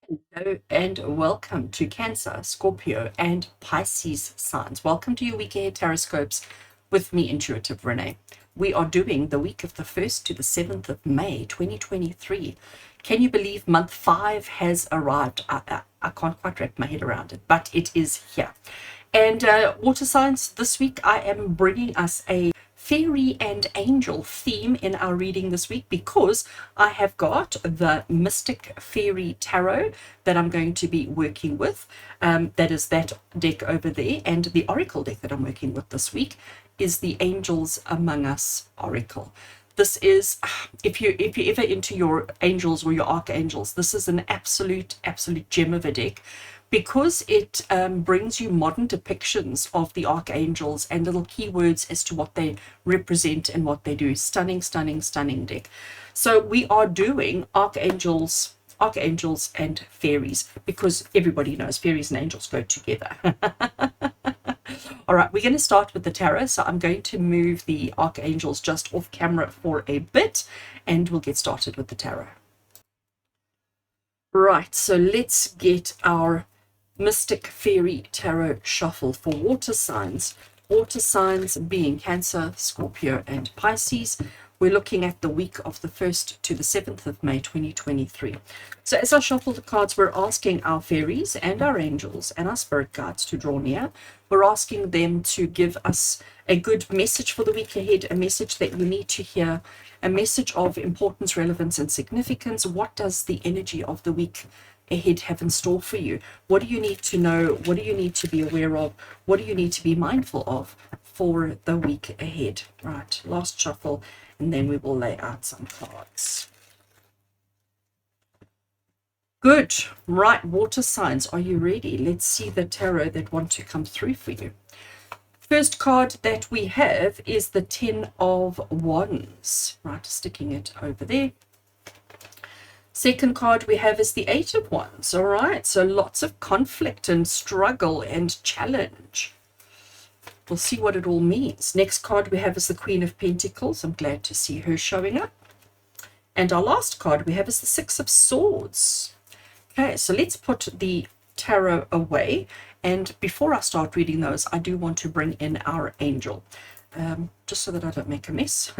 Hello and welcome to Cancer, Scorpio, and Pisces signs. Welcome to your week ahead TarotScopes with me, Intuitive Rene. We are doing the week of the 1st to the 7th of May 2023. Can you believe month 5 has arrived? I can't quite wrap my head around it, but it is here. And water signs, this week I am bringing us a fairy and angel theme in our reading this week because I have got the Mystic Fairy Tarot that I'm going to be working with. That is that deck over there, and the Oracle deck that I'm working with this week is the Angels Among Us Oracle. This is, if you're ever into your angels or your archangels, this is an absolute gem of a deck because it brings you modern depictions of the archangels and little keywords as to what they represent and what they do. Stunning deck. So we are doing archangels and fairies because everybody knows fairies and angels go together. All right, we're going to start with the tarot. So I'm going to move the archangels just off camera for a bit and we'll get started with the tarot. Right, so let's get our Mystic Fairy Tarot shuffle for water signs. Water signs being Cancer, Scorpio, and Pisces. We're looking at the week of the 1st to the 7th of May 2023. So as I shuffle the cards, we're asking our fairies and our angels and our spirit guides to draw near. We're asking them to give us a good message for the week ahead, a message that you need to hear, a message of importance, relevance, and significance. What does the energy of the week ahead have in store for you? What do you need to know? What do you need to be aware of? What do you need to be mindful of for the week ahead? Right, last shuffle, and then we will lay out some cards. Good. Right, water signs, are you ready? Let's see the tarot that want to come through for you. First card that we have is the 10 of Wands. Right, sticking it over there. Second card we have is the 8 of Wands. All right, so lots of conflict and struggle and challenge. We'll see what it all means. Next card we have is the Queen of Pentacles. I'm glad to see her showing up. And our last card we have is the 6 of Swords. Okay, so let's put the tarot away. And before I start reading those, I do want to bring in our angel. Just so that I don't make a mess.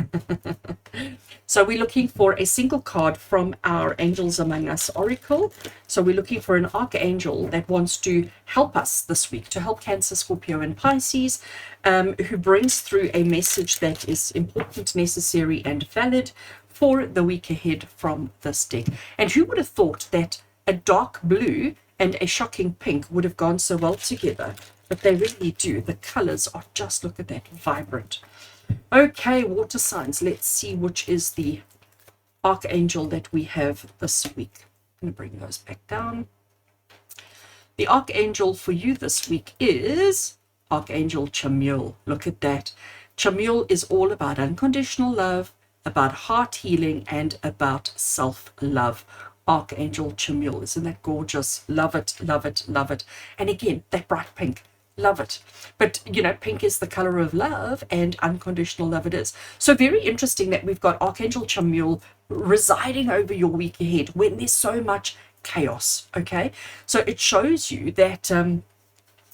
So we're looking for a single card from our Angels Among Us Oracle. So we're looking for an archangel that wants to help us this week, to help Cancer, Scorpio, and Pisces, who brings through a message that is important, necessary, and valid for the week ahead from this deck. And who would have thought that a dark blue and a shocking pink would have gone so well together? But they really do. The colors are just, look at that, vibrant. Okay, water signs. Let's see which is the archangel that we have this week. I'm going to bring those back down. The archangel for you this week is Archangel Chamuel. Look at that. Chamuel is all about unconditional love, about heart healing, and about self-love. Archangel Chamuel, isn't that gorgeous? Love it, love it, love it. And again, that bright pink. Love it. But, you know, pink is the color of love and unconditional love it is. So very interesting that we've got Archangel Chamuel residing over your week ahead when there's so much chaos, okay? So it shows you that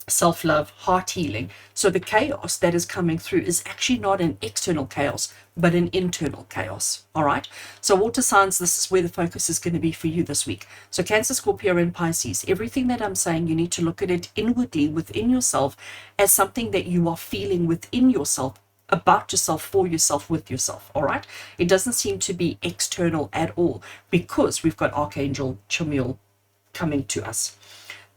self-love, heart healing. So the chaos that is coming through is actually not an external chaos, but an internal chaos. All right. So water signs, this is where the focus is going to be for you this week. So Cancer, Scorpio, and Pisces, everything that I'm saying, you need to look at it inwardly within yourself as something that you are feeling within yourself, about yourself, for yourself, with yourself. All right. It doesn't seem to be external at all because we've got Archangel Chamuel coming to us.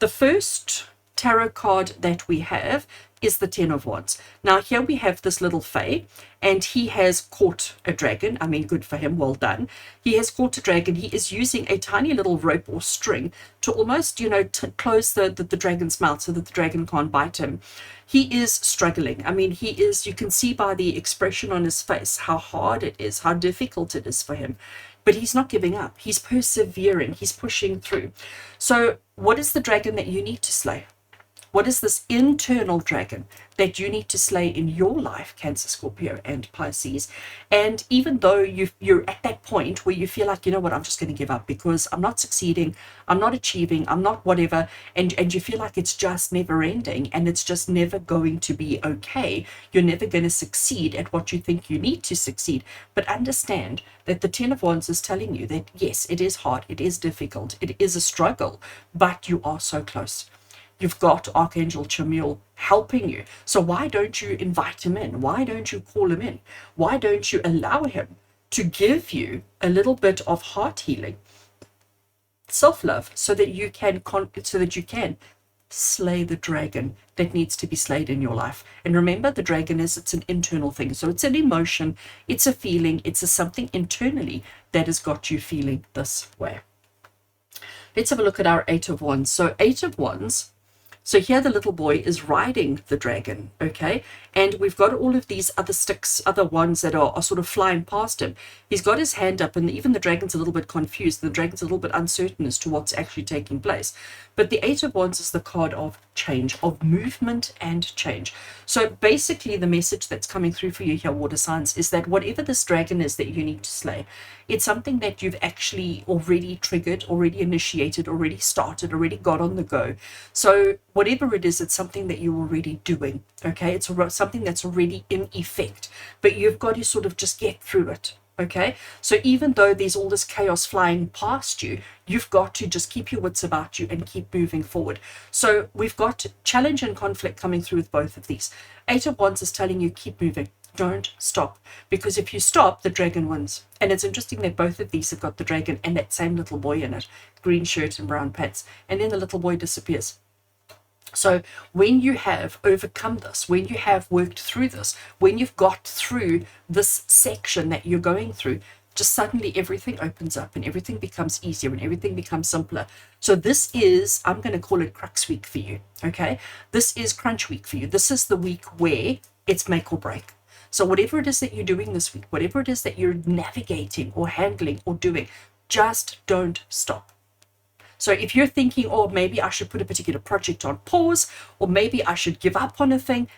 The first tarot card that we have is the 10 of Wands. Now here we have this little fae, and he has caught a dragon. I mean, good for him, well done. He has caught a dragon. He is using a tiny little rope or string to almost, you know, close the dragon's mouth so that the dragon can't bite him. He is struggling. I mean, he is, you can see by the expression on his face how hard it is, how difficult it is for him. But he's not giving up. He's persevering. He's pushing through. So what is the dragon that you need to slay? What is this internal dragon that you need to slay in your life, Cancer, Scorpio, and Pisces? And even though you're at that point where you feel like, you know what, I'm just going to give up because I'm not succeeding, I'm not achieving, I'm not whatever, and you feel like it's just never ending and it's just never going to be okay. You're never going to succeed at what you think you need to succeed. But understand that the Ten of Wands is telling you that, yes, it is hard, it is difficult, it is a struggle, but you are so close. You've got Archangel Chamuel helping you. So why don't you invite him in? Why don't you call him in? Why don't you allow him to give you a little bit of heart healing, self-love, so that you can slay the dragon that needs to be slayed in your life. And remember, the dragon it's an internal thing. So it's an emotion, it's a feeling, it's a something internally that has got you feeling this way. Let's have a look at our Eight of Wands. So Eight of Wands, so here the little boy is riding the dragon, okay? And we've got all of these other sticks, other ones that are sort of flying past him. He's got his hand up, and even the dragon's a little bit confused. The dragon's a little bit uncertain as to what's actually taking place. But the Eight of Wands is the card of change, of movement and change. So basically the message that's coming through for you here, water signs, is that whatever this dragon is that you need to slay, it's something that you've actually already triggered, already initiated, already started, already got on the go. So whatever it is, it's something that you're already doing, okay? It's something that's already in effect, but you've got to sort of just get through it, okay? So even though there's all this chaos flying past you, you've got to just keep your wits about you and keep moving forward. So we've got challenge and conflict coming through with both of these. Eight of Wands is telling you keep moving. Don't stop, because if you stop, the dragon wins. And it's interesting that both of these have got the dragon and that same little boy in it, green shirt and brown pants, and then the little boy disappears. So when you have overcome this, when you have worked through this, when you've got through this section that you're going through, just suddenly everything opens up and everything becomes easier and everything becomes simpler. So this is, I'm going to call it crux week for you, okay? This is crunch week for you. This is the week where it's make or break. So whatever it is that you're doing this week, whatever it is that you're navigating or handling or doing, just don't stop. So if you're thinking, oh, maybe I should put a particular project on pause, or maybe I should give up on a thing,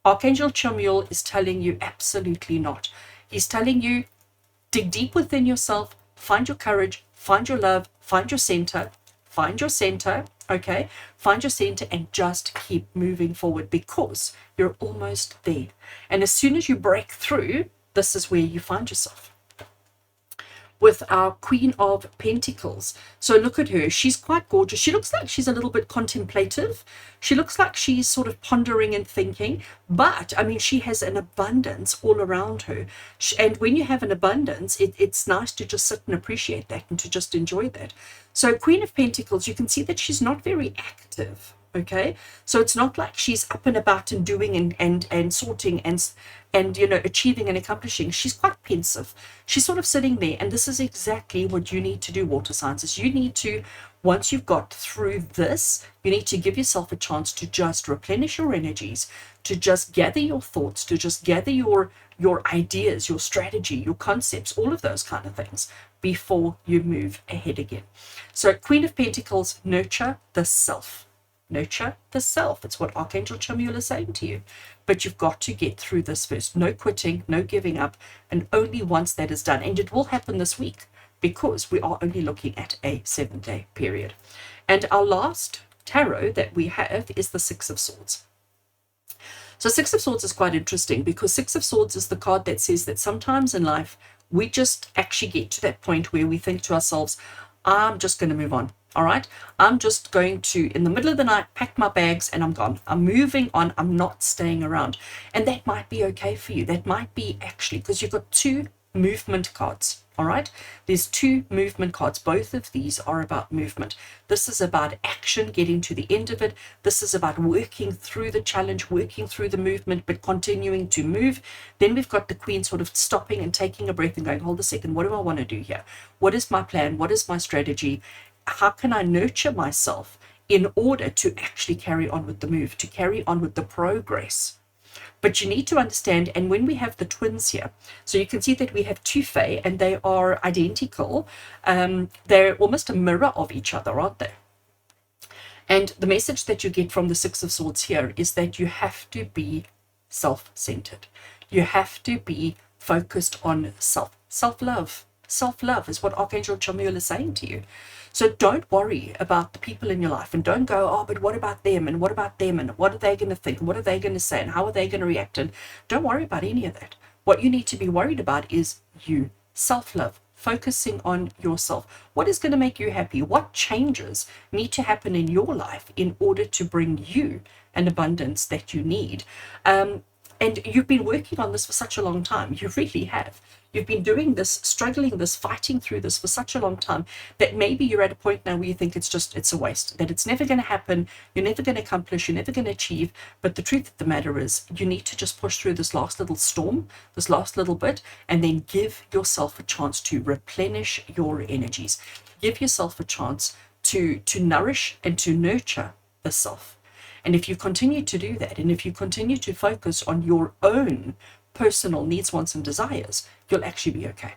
Archangel Chamuel is telling you absolutely not. He's telling you, dig deep within yourself, find your courage, find your love, find your center, okay? Find your center and just keep moving forward, because you're almost there. And as soon as you break through, this is where you find yourself. With our Queen of Pentacles. So look at her. She's quite gorgeous. She looks like she's a little bit contemplative. She looks like she's sort of pondering and thinking. But, I mean, she has an abundance all around her. And when you have an abundance, it's nice to just sit and appreciate that and to just enjoy that. So Queen of Pentacles, you can see that she's not very active. Okay, so it's not like she's up and about and doing and sorting and you know, achieving and accomplishing. She's quite pensive. She's sort of sitting there, and this is exactly what you need to do, water signs. Is you need to, once you've got through this, you need to give yourself a chance to just replenish your energies, to just gather your thoughts, to just gather your ideas, your strategy, your concepts, all of those kind of things before you move ahead again. So Queen of Pentacles, nurture the self. Nurture the self. It's what Archangel Chamuel is saying to you. But you've got to get through this first. No quitting, no giving up. And only once that is done, and it will happen this week, because we are only looking at a 7-day period. And our last tarot that we have is the Six of Swords. So Six of Swords is quite interesting, because Six of Swords is the card that says that sometimes in life, we just actually get to that point where we think to ourselves, I'm just going to move on. All right, I'm just going to, in the middle of the night, pack my bags and I'm gone. I'm moving on. I'm not staying around. And that might be okay for you. That might be actually, because you've got two movement cards. All right, there's two movement cards. Both of these are about movement. This is about action, getting to the end of it. This is about working through the challenge, working through the movement, but continuing to move. Then we've got the Queen sort of stopping and taking a breath and going, hold a second, what do I want to do here? What is my plan? What is my strategy? How can I nurture myself in order to actually carry on with the move, to carry on with the progress? But you need to understand, and when we have the twins here, so you can see that we have two Fae, and they are identical. They're almost a mirror of each other, aren't they? And the message that you get from the Six of Swords here is that you have to be self-centered. You have to be focused on self-love. Self-love is what Archangel Chamuel is saying to you. So don't worry about the people in your life, and don't go, oh, but what about them, and what about them, and what are they going to think, and what are they going to say, and how are they going to react? And don't worry about any of that. What you need to be worried about is you. Self-love, focusing on yourself. What is going to make you happy? What changes need to happen in your life in order to bring you an abundance that you need? And you've been working on this for such a long time. You really have. You've been doing this, struggling this, fighting through this for such a long time that maybe you're at a point now where you think it's a waste, that it's never going to happen, you're never going to accomplish, you're never going to achieve. But the truth of the matter is, you need to just push through this last little storm, this last little bit, and then give yourself a chance to replenish your energies. Give yourself a chance to nourish and to nurture the self. And if you continue to do that, and if you continue to focus on your own personal needs, wants, and desires, you'll actually be okay.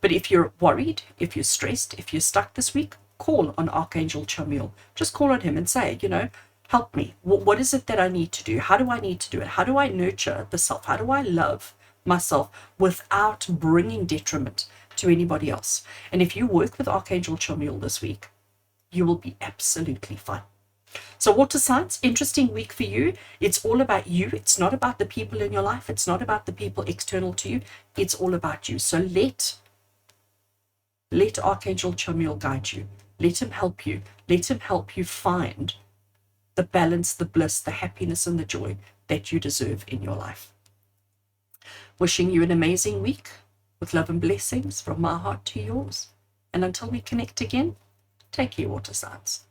But if you're worried, if you're stressed, if you're stuck this week, call on Archangel Chamuel. Just call on him and say, help me. What is it that I need to do? How do I need to do it? How do I nurture the self? How do I love myself without bringing detriment to anybody else? And if you work with Archangel Chamuel this week, you will be absolutely fine. So water signs, interesting week for you. It's all about you. It's not about the people in your life. It's not about the people external to you. It's all about you. So let Archangel Chamuel guide you. Let him help you. Let him help you find the balance, the bliss, the happiness, and the joy that you deserve in your life. Wishing you an amazing week with love and blessings from my heart to yours. And until we connect again, take care, water signs.